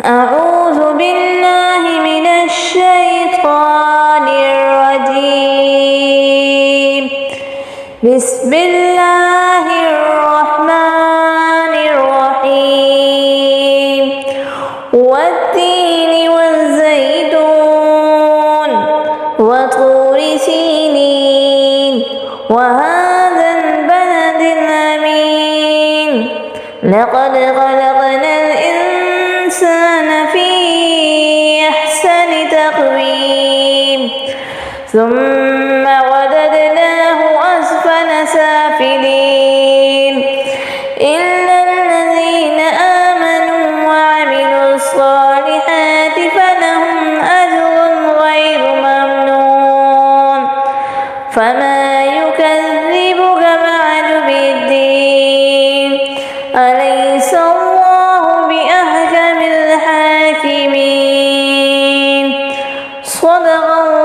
أعوذ بالله من الشيطان الرجيم. بسم الله الرحمن الرحيم. والتين والزيتون وطور سينين وهذا البلد الأمين. لقد خلقنا الإنسان في أحسن تقويم ثم رددناه أسفل سافلين إلا الذين آمنوا وعملوا الصالحات فلهم أجر غير ممنون. فما يكذبك بعد بالدين؟ أليس الله بأحكم الحاكمين؟ صدق الله